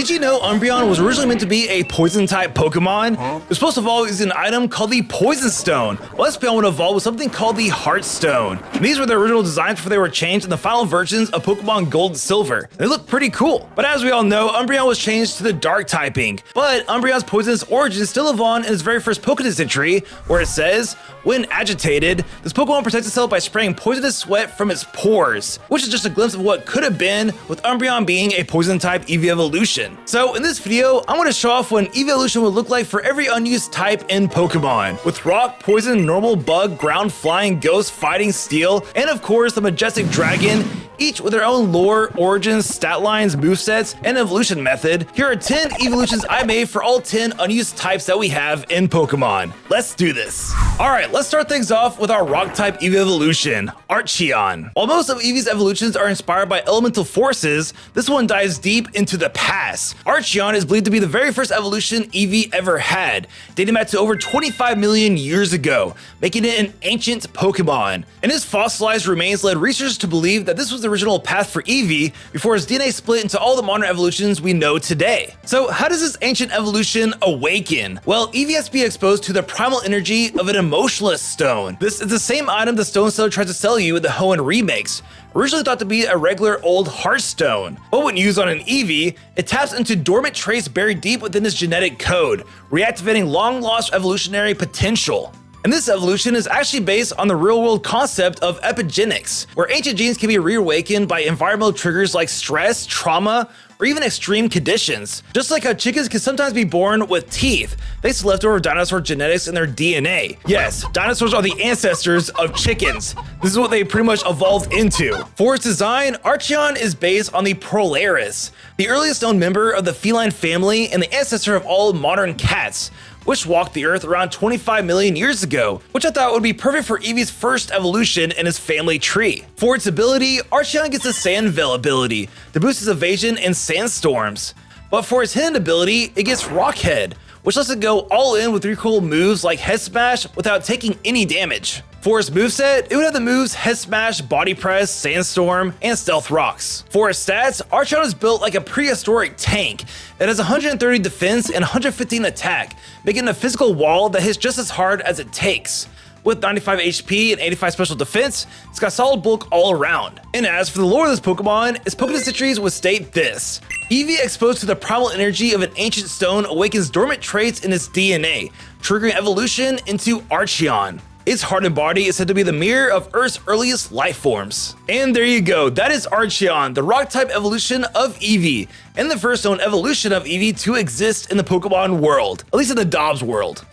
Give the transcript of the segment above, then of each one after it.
Did you know Umbreon was originally meant to be a poison-type Pokemon? It was supposed to evolve using an item called the Poison Stone, while Espeon would evolve with something called the Heart Stone. And these were the original designs before they were changed in the final versions of Pokemon Gold and Silver. They look pretty cool. But as we all know, Umbreon was changed to the Dark typing. But Umbreon's poisonous origin still live on in its very first Pokédex entry, where it says, when agitated, this Pokemon protects itself by spraying poisonous sweat from its pores, which is just a glimpse of what could have been with Umbreon being a poison-type Eevee evolution. So in this video, I'm going to show off what an Eeveelution would look like for every unused type in Pokemon, with Rock, Poison, Normal, Bug, Ground, Flying, Ghost, Fighting, Steel, and of course the Majestic Dragon, each with their own lore, origins, stat lines, movesets, and evolution method. Here are 10 Eeveelutions I made for all 10 unused types that we have in Pokemon. Let's do this. Alright, let's start things off with our Rock-type Eevee evolution, Archeon. While most of Eevee's evolutions are inspired by elemental forces, this one dives deep into the past. Archeon is believed to be the very first evolution Eevee ever had, dating back to over 25 million years ago, making it an ancient Pokemon. And his fossilized remains led researchers to believe that this was the original path for Eevee before his DNA split into all the modern evolutions we know today. So how does this ancient evolution awaken? Well, Eevee has to be exposed to the primal energy of an emotionless stone. This is the same item the stone seller tries to sell you in the Hoenn remakes. Originally thought to be a regular old Hearthstone, but when used on an Eevee, it taps into dormant traits buried deep within its genetic code, reactivating long-lost evolutionary potential. And this evolution is actually based on the real-world concept of epigenetics, where ancient genes can be reawakened by environmental triggers like stress, trauma, or even extreme conditions. Just like how chickens can sometimes be born with teeth, thanks to leftover dinosaur genetics in their DNA. Yes, dinosaurs are the ancestors of chickens. This is what they pretty much evolved into. For its design, Archeon is based on the Polaris, the earliest known member of the feline family and the ancestor of all modern cats, which walked the earth around 25 million years ago, which I thought would be perfect for Eevee's first evolution in his family tree. For its ability, Archeon gets the Sand Veil ability to boost his evasion in sandstorms. But for its hidden ability, it gets Rockhead, which lets it go all in with 3 cool moves like Head Smash without taking any damage. For its moveset, it would have the moves Head Smash, Body Press, Sandstorm, and Stealth Rocks. For its stats, Archeon is built like a prehistoric tank that has 130 defense and 115 attack, making it a physical wall that hits just as hard as it takes. With 95 HP and 85 special defense, it's got solid bulk all around. And as for the lore of this Pokemon, its Pokédex entries would state this: Eevee exposed to the primal energy of an ancient stone awakens dormant traits in its DNA, triggering evolution into Archeon. Its heart and body is said to be the mirror of Earth's earliest life forms. And there you go, that is Archeon, the rock-type evolution of Eevee, and the first known evolution of Eevee to exist in the Pokemon world, at least in the Dobbs world.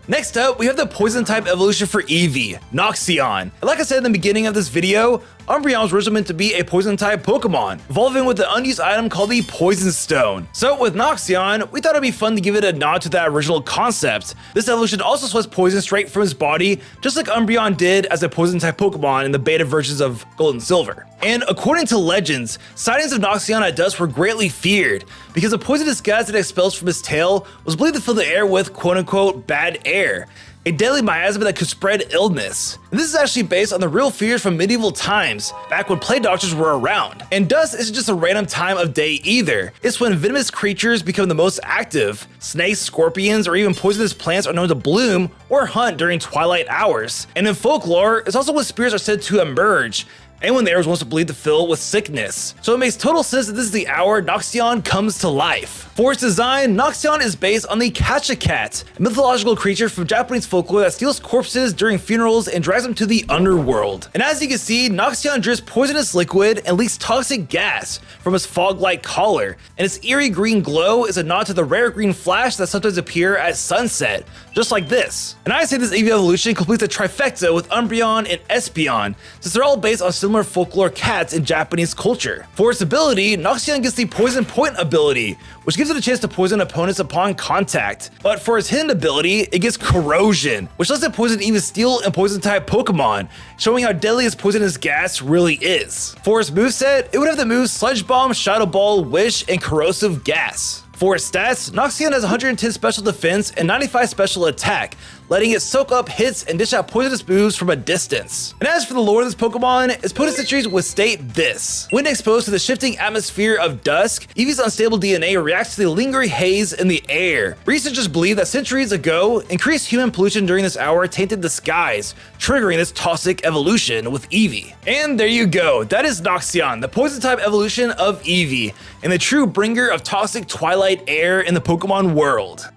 Next up, we have the Poison-type evolution for Eevee, Noxeon. And like I said in the beginning of this video, Umbreon was originally meant to be a Poison-type Pokemon, evolving with the unused item called the Poison Stone. So with Noxeon, we thought it'd be fun to give it a nod to that original concept. This evolution also sweats poison straight from his body, just like Umbreon did as a Poison-type Pokemon in the beta versions of Gold and Silver. And according to legends, sightings of Noxeon at dusk were greatly feared, because the poisonous gas it expels from his tail was believed to fill the air with quote-unquote bad air, a deadly miasma that could spread illness. And this is actually based on the real fears from medieval times, back when plague doctors were around. And dusk isn't just a random time of day either. It's when venomous creatures become the most active. Snakes, scorpions, or even poisonous plants are known to bloom or hunt during twilight hours. And in folklore, it's also when spirits are said to emerge, and when the air was once believed to fill with sickness. So it makes total sense that this is the hour Noxeon comes to life. For its design, Noxeon is based on the Kacha-Cat, a mythological creature from Japanese folklore that steals corpses during funerals and drags them to the underworld. And as you can see, Noxeon drips poisonous liquid and leaks toxic gas from its fog-like collar, and its eerie green glow is a nod to the rare green flash that sometimes appear at sunset, just like this. And I say this Eevee evolution completes a trifecta with Umbreon and Espeon, since they're all based on similar folklore cats in Japanese culture. For its ability, Noxeon gets the Poison Point ability, which gives it a chance to poison opponents upon contact. But for its hidden ability, it gets Corrosion, which lets it poison even steel and poison-type Pokemon, showing how deadly its poisonous gas really is. For its moveset, it would have the moves Sludge Bomb, Shadow Ball, Wish, and Corrosive Gas. For its stats, Noxeon has 110 special defense and 95 special attack, letting it soak up hits and dish out poisonous moves from a distance. And as for the lore of this Pokemon, its potent sentries would state this. When exposed to the shifting atmosphere of dusk, Eevee's unstable DNA reacts to the lingering haze in the air. Researchers believe that centuries ago, increased human pollution during this hour tainted the skies, triggering this toxic evolution with Eevee. And there you go, that is Noxeon, the poison type evolution of Eevee, and the true bringer of toxic twilight air in the Pokemon world.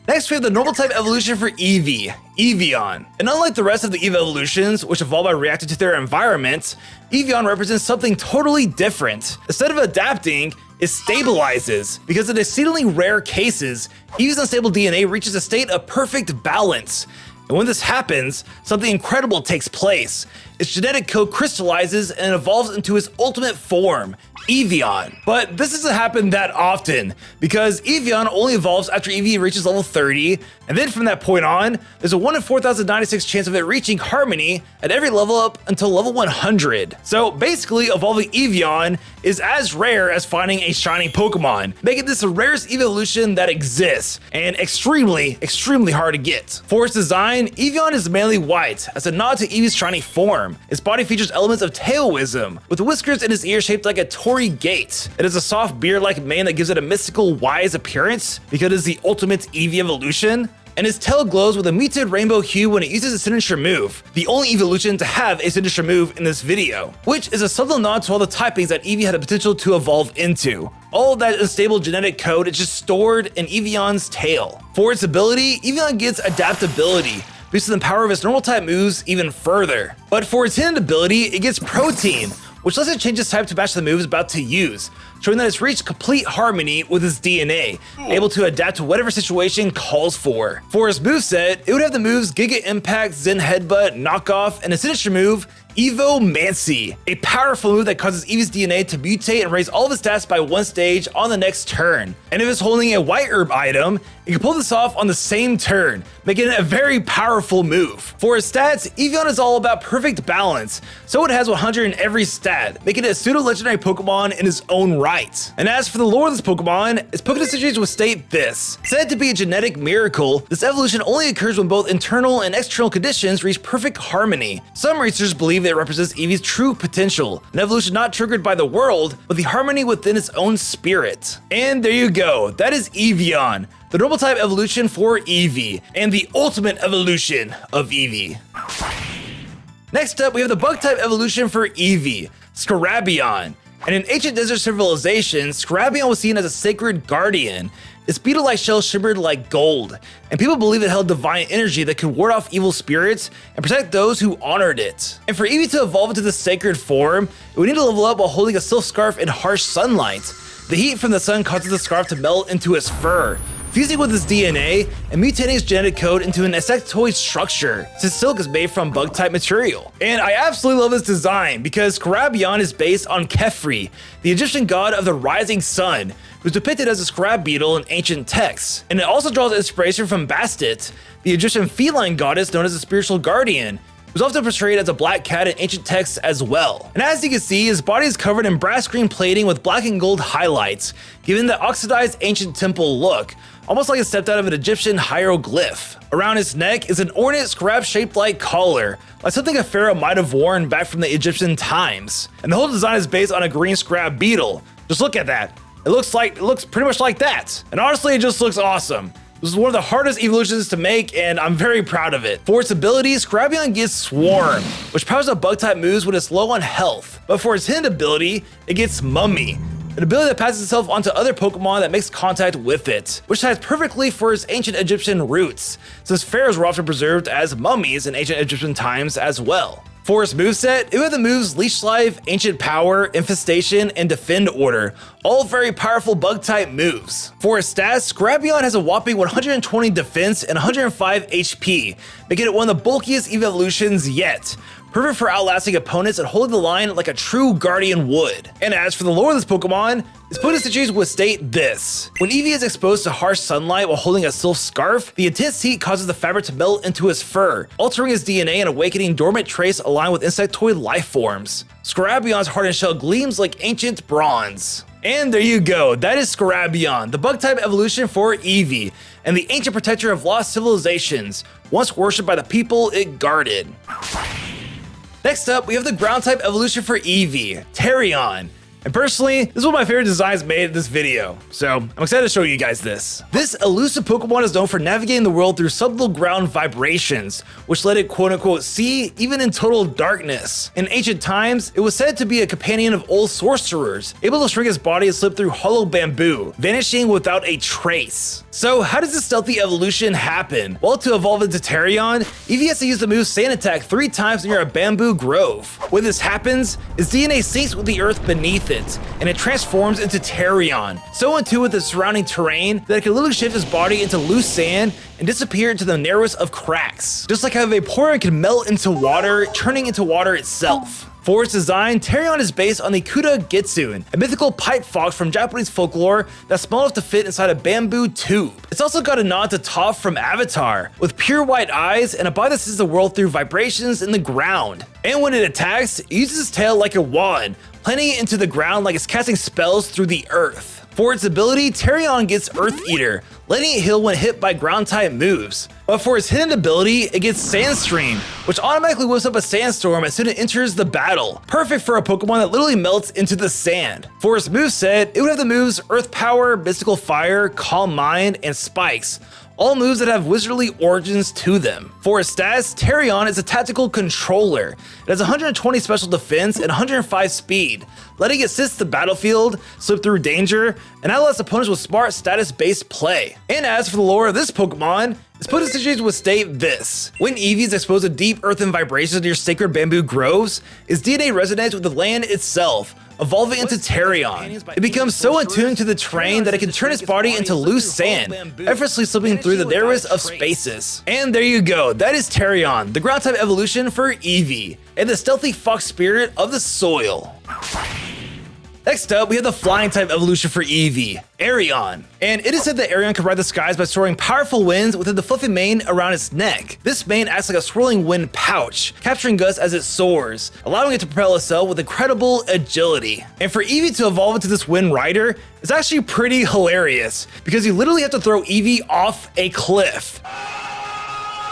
Next, we have the normal type evolution for Eevee, Eeveon. And unlike the rest of the Eeveelutions, which evolve by reacting to their environment, Eeveon represents something totally different. Instead of adapting, it stabilizes, because in exceedingly rare cases, Eevee's unstable DNA reaches a state of perfect balance. And when this happens, something incredible takes place. Its genetic code crystallizes and evolves into its ultimate form, Eeveon. But this doesn't happen that often, because Eeveon only evolves after Eevee reaches level 30, and then from that point on, there's a 1 in 4,096 chance of it reaching Harmony at every level up until level 100. So basically, evolving Eeveon is as rare as finding a shiny Pokemon, making this the rarest evolution that exists, and extremely hard to get. For its design, Eeveon is mainly white, as a nod to Eevee's shiny form. Its body features elements of taoism, with whiskers in its ear shaped like a Torii gate. It has a soft beard-like mane that gives it a mystical, wise appearance, because it is the ultimate Eevee evolution. And its tail glows with a muted rainbow hue when it uses its signature move, the only evolution to have a signature move in this video, which is a subtle nod to all the typings that Eevee had the potential to evolve into. All of that unstable genetic code is just stored in Eeveon's tail. For its ability, Eeveon gets adaptability, boosting the power of its normal type moves even further. But for its hidden ability, it gets Protein, which lets it change its type to match the move it's about to use, showing that it's reached complete harmony with its DNA, able to adapt to whatever situation calls for. For its moveset, it would have the moves Giga Impact, Zen Headbutt, Knockoff, and a signature move, Eeveelutions, a powerful move that causes Eevee's DNA to mutate and raise all of its stats by 1 stage on the next turn. And if it's holding a white herb item, it can pull this off on the same turn, making it a very powerful move. For its stats, Eeveon is all about perfect balance, so it has 100 in every stat, making it a pseudo-legendary Pokemon in its own right. And as for the lore of this Pokemon, its Pokemon series will state this. Said to be a genetic miracle, this evolution only occurs when both internal and external conditions reach perfect harmony. Some researchers believe it represents Eevee's true potential, an evolution not triggered by the world, but the harmony within its own spirit. And there you go, that is Eeveon, the normal type evolution for Eevee, and the ultimate evolution of Eevee. Next up, we have the bug type evolution for Eevee, Scarabeon. And in ancient desert civilizations, Scarabeon was seen as a sacred guardian. Its beetle-like shell shimmered like gold, and people believe it held divine energy that could ward off evil spirits and protect those who honored it. And for Eevee to evolve into this sacred form, it would need to level up while holding a silk scarf in harsh sunlight. The heat from the sun causes the scarf to melt into its fur, fusing with its DNA and mutating its genetic code into an insectoid structure, since silk is made from bug-type material. And I absolutely love this design because Scarabeon is based on Khepri, the Egyptian god of the rising sun, who's depicted as a scarab beetle in ancient texts. And it also draws inspiration from Bastet, the Egyptian feline goddess known as a spiritual guardian, who's often portrayed as a black cat in ancient texts as well. And as you can see, his body is covered in brass green plating with black and gold highlights, giving the oxidized ancient temple look, almost like it stepped out of an Egyptian hieroglyph. Around its neck is an ornate scarab-shaped like collar, like something a pharaoh might have worn back from the Egyptian times. And the whole design is based on a green scarab beetle. Just look at that. It looks pretty much like that. And honestly, it just looks awesome. This is one of the hardest evolutions to make, and I'm very proud of it. For its abilities, Scarabeon gets Swarm, which powers up bug-type moves when it's low on health. But for its hidden ability, it gets Mummy, an ability that passes itself onto other Pokemon that makes contact with it, which ties perfectly for its ancient Egyptian roots, since pharaohs were often preserved as mummies in ancient Egyptian times as well. For its moveset, it would have the moves Leech Life, Ancient Power, Infestation, and Defend Order, all very powerful bug-type moves. For its stats, Scarabeon has a whopping 120 defense and 105 HP, making it one of the bulkiest evolutions yet, perfect for outlasting opponents and holding the line like a true guardian would. And as for the lore of this Pokemon, its potency would state this. When Eevee is exposed to harsh sunlight while holding a silk scarf, the intense heat causes the fabric to melt into his fur, altering his DNA and awakening dormant traits aligned with insectoid life forms. Scarabeon's hardened shell gleams like ancient bronze. And there you go, that is Scarabeon, the bug-type evolution for Eevee, and the ancient protector of lost civilizations, once worshipped by the people it guarded. Next up, we have the ground-type evolution for Eevee, Terreon. And personally, this is one of my favorite designs made in this video, so I'm excited to show you guys this. This elusive Pokemon is known for navigating the world through subtle ground vibrations, which let it quote-unquote see even in total darkness. In ancient times, it was said to be a companion of old sorcerers, able to shrink its body and slip through hollow bamboo, vanishing without a trace. So how does this stealthy evolution happen? Well, to evolve into Terreon, Eevee has to use the move Sand Attack 3 times near a bamboo grove. When this happens, its DNA sinks with the earth beneath it, and it transforms into Terreon, so in tune with the surrounding terrain that it can literally shift its body into loose sand and disappear into the narrowest of cracks. Just like how Vaporeon can melt into water, turning into water itself. For its design, Terreon is based on the Kuda Gitsune, a mythical pipe fox from Japanese folklore that's small enough to fit inside a bamboo tube. It's also got a nod to Toph from Avatar, with pure white eyes and a body that sees the world through vibrations in the ground. And when it attacks, it uses its tail like a wand, planting it into the ground like it's casting spells through the earth. For its ability, Terreon gets Earth Eater, letting it heal when hit by ground-type moves. But for its hidden ability, it gets Sandstream, which automatically whips up a sandstorm as soon as it enters the battle. Perfect for a Pokemon that literally melts into the sand. For its moveset, it would have the moves Earth Power, Mystical Fire, Calm Mind, and Spikes, all moves that have wizardly origins to them. For its stats, Terreon is a tactical controller. It has 120 special defense and 105 speed, letting it assist the battlefield, slip through danger, and outlast opponents with smart status-based play. And as for the lore of this Pokemon, it's put in situations would state this: when Eevee is exposed to deep earthen vibrations near sacred bamboo groves, its DNA resonates with the land itself, evolving into Terreon. It becomes so attuned to the terrain that it can turn its body into loose sand, effortlessly slipping through the narrowest of spaces. And there you go, that is Terreon, the ground-type evolution for Eevee, and the stealthy fox spirit of the soil. Next up, we have the flying-type evolution for Eevee, Aereon. And it is said that Aereon can ride the skies by storing powerful winds within the fluffy mane around its neck. This mane acts like a swirling wind pouch, capturing gusts as it soars, allowing it to propel itself with incredible agility. And for Eevee to evolve into this wind rider, it's actually pretty hilarious, because you literally have to throw Eevee off a cliff.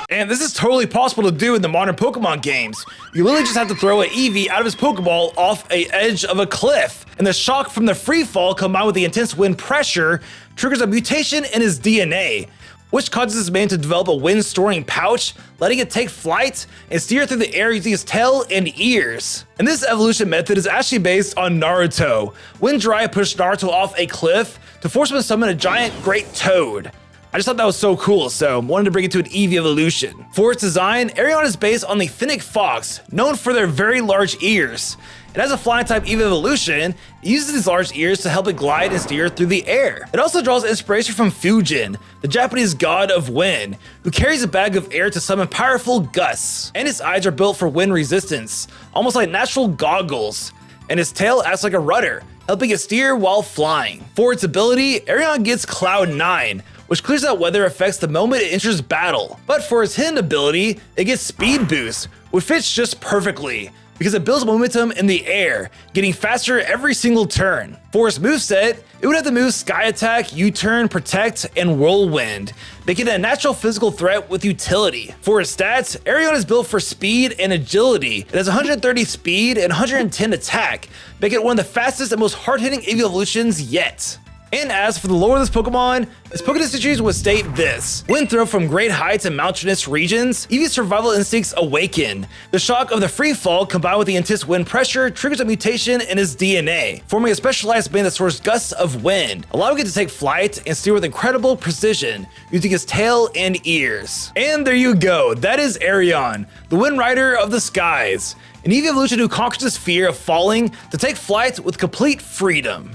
And this is totally possible to do in the modern Pokemon games. You literally just have to throw an Eevee out of his Pokeball off the edge of a cliff, and the shock from the free fall combined with the intense wind pressure triggers a mutation in his DNA, which causes his mane to develop a wind-storing pouch, letting it take flight and steer through the air using its tail and ears. And this evolution method is actually based on Naruto, when Jiraiya pushed Naruto off a cliff to force him to summon a giant great toad. I just thought that was so cool, so wanted to bring it to an Eevee evolution. For its design, Aereon is based on the Finnick fox, known for their very large ears. And as a flying-type Eevee evolution, it uses these large ears to help it glide and steer through the air. It also draws inspiration from Forgeon, the Japanese god of wind, who carries a bag of air to summon powerful gusts. And its eyes are built for wind resistance, almost like natural goggles. And its tail acts like a rudder, helping it steer while flying. For its ability, Aereon gets Cloud 9, which clears out weather effects the moment it enters battle. But for its hidden ability, it gets Speed Boost, which fits just perfectly, because it builds momentum in the air, getting faster every single turn. For its moveset, it would have the moves Sky Attack, U-Turn, Protect, and Whirlwind, making it a natural physical threat with utility. For its stats, Aereon is built for speed and agility. It has 130 speed and 110 attack, making it one of the fastest and most hard-hitting Eevee evolutions yet. And as for the lore of this Pokemon, its Pokédex series would state this: when thrown from great heights and mountainous regions, Eevee's survival instincts awaken. The shock of the free fall combined with the intense wind pressure triggers a mutation in his DNA, forming a specialized mane that stores gusts of wind, allowing it to take flight and steer with incredible precision, using its tail and ears. And there you go, that is Aereon, the Wind Rider of the skies, an Eevee evolution who conquers his fear of falling to take flight with complete freedom.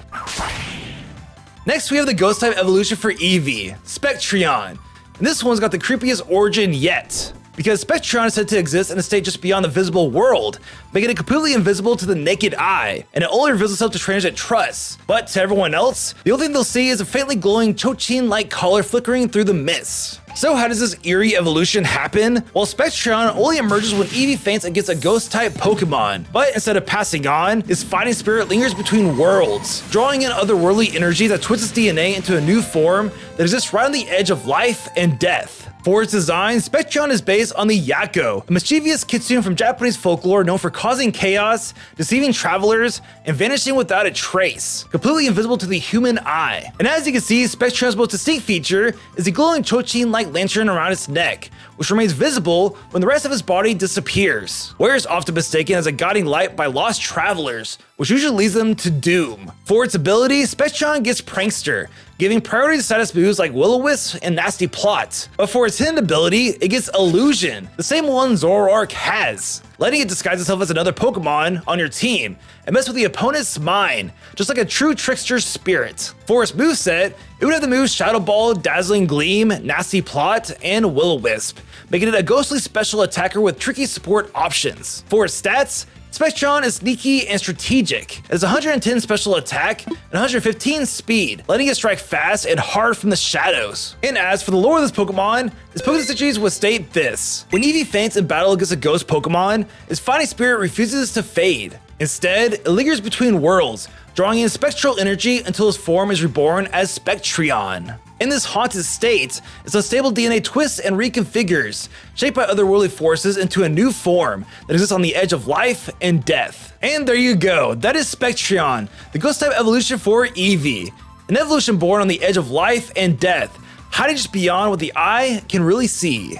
Next, we have the Ghost-type evolution for Eevee, Spectreon. And this one's got the creepiest origin yet, because Spectreon is said to exist in a state just beyond the visible world, making it completely invisible to the naked eye, and it only reveals itself to strangers it trusts. But to everyone else, the only thing they'll see is a faintly glowing Chochin-like collar flickering through the mist. So how does this eerie evolution happen? Well, Spectreon only emerges when Eevee faints against a ghost-type Pokemon, but instead of passing on, its fighting spirit lingers between worlds, drawing in otherworldly energy that twists its DNA into a new form that exists right on the edge of life and death. For its design, Spectreon is based on the Yakko, a mischievous kitsune from Japanese folklore known for causing chaos, deceiving travelers, and vanishing without a trace, completely invisible to the human eye. And as you can see, Spectreon's most distinct feature is the glowing Chochin-like lantern around its neck, which remains visible when the rest of its body disappears, where it's often mistaken as a guiding light by lost travelers, which usually leads them to doom. For its ability, Spectreon gets Prankster, giving priority to status moves like Will-O-Wisp and Nasty Plot. But for its hidden ability, it gets Illusion, the same one Zoroark has, letting it disguise itself as another Pokemon on your team and mess with the opponent's mind, just like a true trickster spirit. For its moveset, it would have the moves Shadow Ball, Dazzling Gleam, Nasty Plot, and Will-O-Wisp, making it a ghostly special attacker with tricky support options. For its stats, Spectreon is sneaky and strategic. It has 110 special attack and 115 speed, letting it strike fast and hard from the shadows. And as for the lore of this Pokemon, its Pokedex would state this: when Eevee faints in battle against a ghost Pokemon, its fighting spirit refuses to fade. Instead, it lingers between worlds, drawing in spectral energy until its form is reborn as Spectreon. In this haunted state, its unstable DNA twists and reconfigures, shaped by otherworldly forces into a new form that exists on the edge of life and death. And there you go, that is Spectreon, the ghost-type evolution for Eevee. An evolution born on the edge of life and death, hiding just beyond what the eye can really see.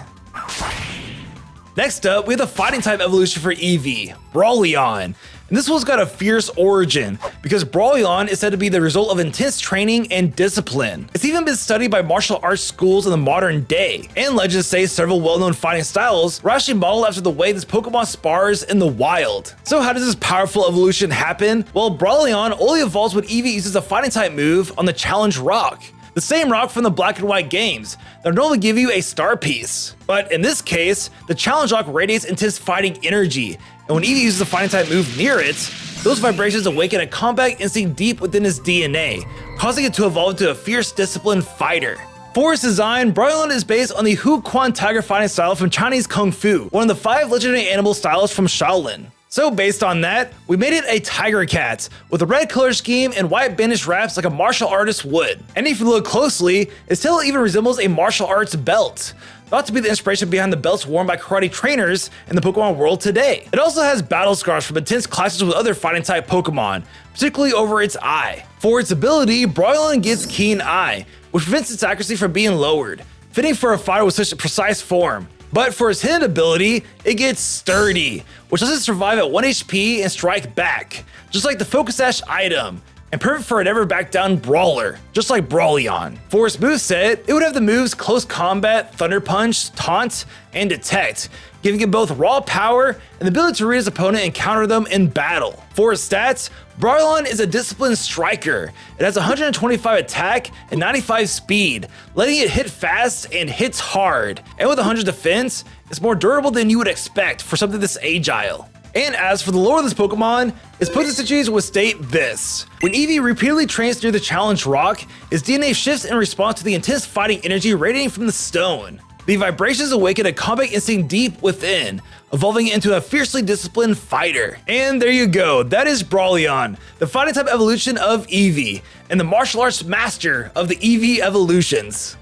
Next up, we have the fighting-type evolution for Eevee, Brawleon. And this one's got a fierce origin, because Brawleon is said to be the result of intense training and discipline. It's even been studied by martial arts schools in the modern day, and legends say several well-known fighting styles were actually modeled after the way this Pokemon spars in the wild. So how does this powerful evolution happen? Well, Brawleon only evolves when Eevee uses a fighting-type move on the Challenge Rock, the same rock from the Black and White games that would normally give you a star piece. But in this case, the Challenge Rock radiates intense fighting energy, and when Eevee uses a fighting type move near it, those vibrations awaken a combat instinct deep within its DNA, causing it to evolve into a fierce, disciplined fighter. For its design, Brawleon is based on the Hu Quan Tiger fighting style from Chinese Kung Fu, one of the 5 legendary animal styles from Shaolin. So based on that, we made it a tiger cat, with a red color scheme and white bandage wraps like a martial artist would. And if you look closely, its tail even resembles a martial arts belt, thought to be the inspiration behind the belts worn by karate trainers in the Pokemon world today. It also has battle scars from intense clashes with other fighting type Pokemon, particularly over its eye. For its ability, Brawleon gets Keen Eye, which prevents its accuracy from being lowered, fitting for a fighter with such a precise form. But for its hidden ability, it gets Sturdy, which lets it survive at 1 HP and strike back, just like the Focus Sash item, and perfect for a never back down brawler, just like Brawleon. For its moveset, it would have the moves Close Combat, Thunder Punch, Taunt, and Detect, giving it both raw power and the ability to read its opponent and counter them in battle. For its stats, Brawleon is a disciplined striker. It has 125 attack and 95 speed, letting it hit fast and hits hard. And with 100 defense, it's more durable than you would expect for something this agile. And as for the lore of this Pokemon, its Pokedex would state this: when Eevee repeatedly trains near the Challenge Rock, its DNA shifts in response to the intense fighting energy radiating from the stone. The vibrations awaken a combat instinct deep within, evolving into a fiercely disciplined fighter. And there you go, that is Brawleon, the fighting type evolution of Eevee, and the martial arts master of the Eeveelutions.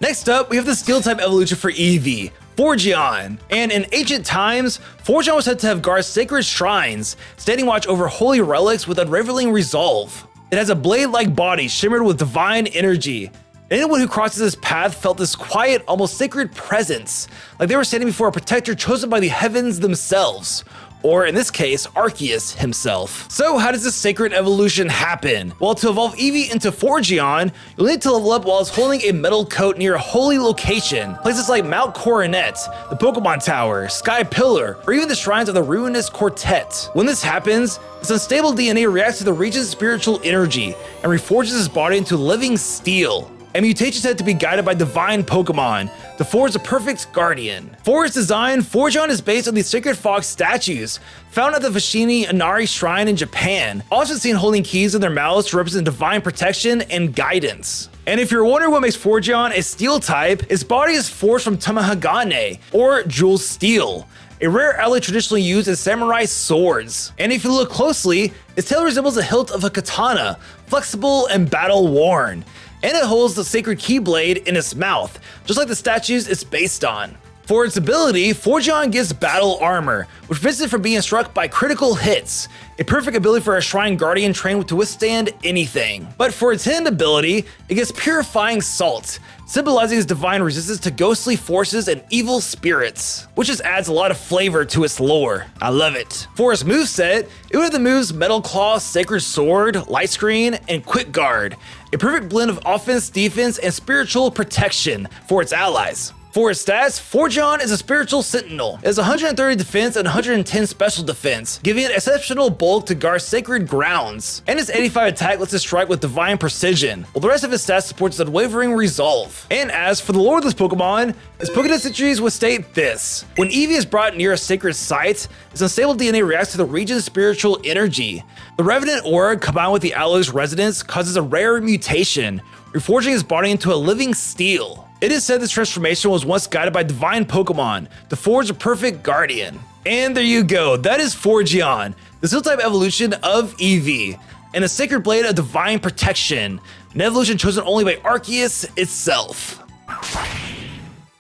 Next up, we have the steel type evolution for Eevee, Forgeon. And in ancient times, Forgeon was said to have guarded sacred shrines, standing watch over holy relics with unraveling resolve. It has a blade-like body shimmered with divine energy. Anyone who crosses this path felt this quiet, almost sacred presence, like they were standing before a protector chosen by the heavens themselves, or in this case, Arceus himself. So how does this sacred evolution happen? Well, to evolve Eevee into Forgeon, you'll need to level up while it's holding a metal coat near a holy location, places like Mount Coronet, the Pokemon Tower, Sky Pillar, or even the shrines of the Ruinous Quartet. When this happens, its unstable DNA reacts to the region's spiritual energy and reforges its body into living steel. A mutation said to be guided by divine Pokemon to forge the perfect guardian. For its design, Forgeon is based on the sacred fox statues found at the Fushimi Inari Shrine in Japan, often seen holding keys in their mouths to represent divine protection and guidance. And if you're wondering what makes Forgeon a steel type, its body is forged from Tamahagane, or jewel steel, a rare alloy traditionally used in samurai swords. And if you look closely, its tail resembles the hilt of a katana, flexible and battle-worn, and it holds the sacred keyblade in its mouth, just like the statues it's based on. For its ability, Forgeon gets battle armor, which prevents it from being struck by critical hits, a perfect ability for a Shrine Guardian trained to withstand anything. But for its hidden ability, it gets Purifying Salt, symbolizing its divine resistance to ghostly forces and evil spirits, which just adds a lot of flavor to its lore. I love it. For its moveset, it would have the moves Metal Claw, Sacred Sword, Light Screen, and Quick Guard, a perfect blend of offense, defense, and spiritual protection for its allies. For its stats, Forgeon is a spiritual sentinel. It has 130 defense and 110 special defense, giving it exceptional bulk to guard sacred grounds. And its 85 attack lets it strike with divine precision, while the rest of its stats supports its unwavering resolve. And as for the lore of this Pokemon, its Pokédex entries would state this: when Eevee is brought near a sacred site, its unstable DNA reacts to the region's spiritual energy. The Revenant Aura, combined with the alloy's resonance, causes a rare mutation, reforging his body into a living steel. It is said this transformation was once guided by divine Pokemon to forge a perfect guardian. And there you go, that is Forgeon, the Steel-type evolution of Eevee, and a sacred blade of divine protection, an evolution chosen only by Arceus itself.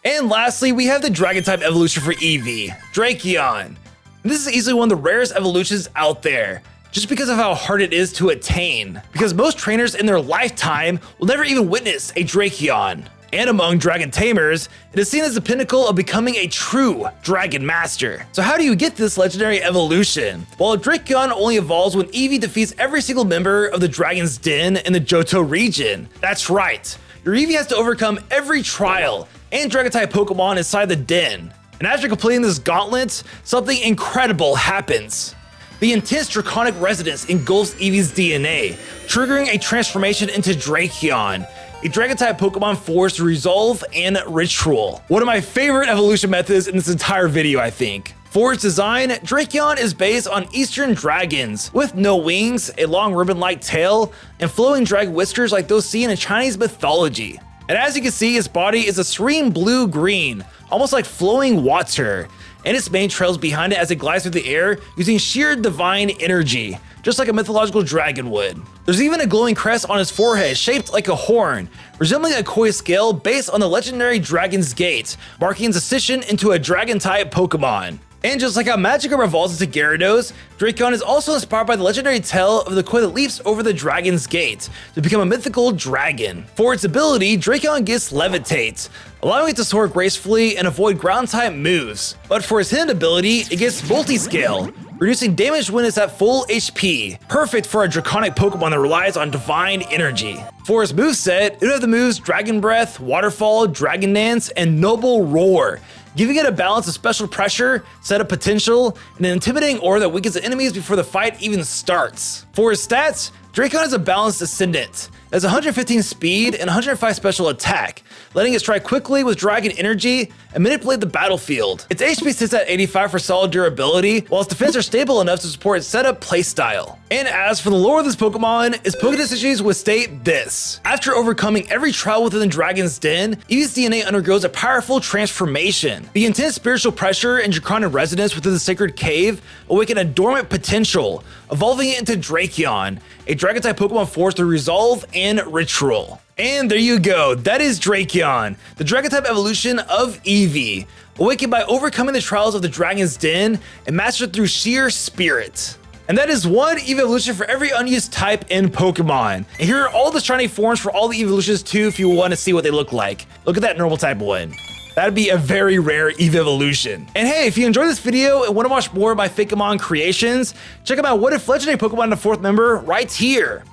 And lastly, we have the Dragon-type evolution for Eevee, Drakeon. This is easily one of the rarest evolutions out there, just because of how hard it is to attain, because most trainers in their lifetime will never even witness a Drakeon. And among Dragon Tamers, it is seen as the pinnacle of becoming a true Dragon Master. So how do you get this legendary evolution? Well, Drakeon only evolves when Eevee defeats every single member of the Dragon's Den in the Johto region. That's right, your Eevee has to overcome every trial and Dragon-type Pokemon inside the den. And after completing this gauntlet, something incredible happens. The intense draconic resonance engulfs Eevee's DNA, triggering a transformation into Drakeon, a Dragon-type Pokemon forged through Resolve and Ritual. One of my favorite evolution methods in this entire video, I think. For its design, Drakeon is based on Eastern dragons, with no wings, a long ribbon-like tail, and flowing drag whiskers like those seen in Chinese mythology. And as you can see, its body is a serene blue-green, almost like flowing water, and its mane trails behind it as it glides through the air using sheer divine energy, just like a mythological dragon would. There's even a glowing crest on its forehead shaped like a horn, resembling a koi scale based on the legendary Dragon's Gate, marking its ascension into a Dragon-type Pokemon. And just like how Magikarp evolves into Gyarados, Drakeon is also inspired by the legendary tale of the koi that leaps over the Dragon's Gate to become a mythical dragon. For its ability, Drakeon gets Levitate, allowing it to soar gracefully and avoid ground-type moves. But for its hidden ability, it gets Multi-Scale, reducing damage when it's at full HP, perfect for a draconic Pokemon that relies on divine energy. For its moveset, it would have the moves Dragon Breath, Waterfall, Dragon Dance, and Noble Roar, giving it a balance of special pressure, set of potential, and an intimidating aura that weakens the enemies before the fight even starts. For its stats, Drakeon is a balanced Ascendant. It has 115 speed and 105 special attack, letting it strike quickly with dragon energy and manipulate the battlefield. Its HP sits at 85 for solid durability, while its defense are stable enough to support its setup playstyle. And as for the lore of this Pokemon, its Pokédex entries would state this: after overcoming every trial within the Dragon's Den, Eevee's DNA undergoes a powerful transformation. The intense spiritual pressure and draconic resonance within the sacred cave awaken a dormant potential, evolving it into Drakeon, a Dragon-type Pokemon forged through Resolve and Ritual. And there you go, that is Drakeon, the Dragon-type evolution of Eevee, awakened by overcoming the trials of the Dragon's Den and mastered through sheer spirit. And that is one Eeveelution for every unused type in Pokemon. And here are all the shiny forms for all the Eeveelutions too if you want to see what they look like. Look at that normal type one. That'd be a very rare Eeveelution. And hey, if you enjoyed this video and want to watch more of my Fakemon creations, check out my What If Legendary Pokemon had a 4th member right here.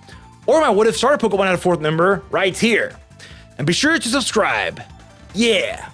Or my What If Starter Pokemon had a 4th member right here. And be sure to subscribe. Yeah.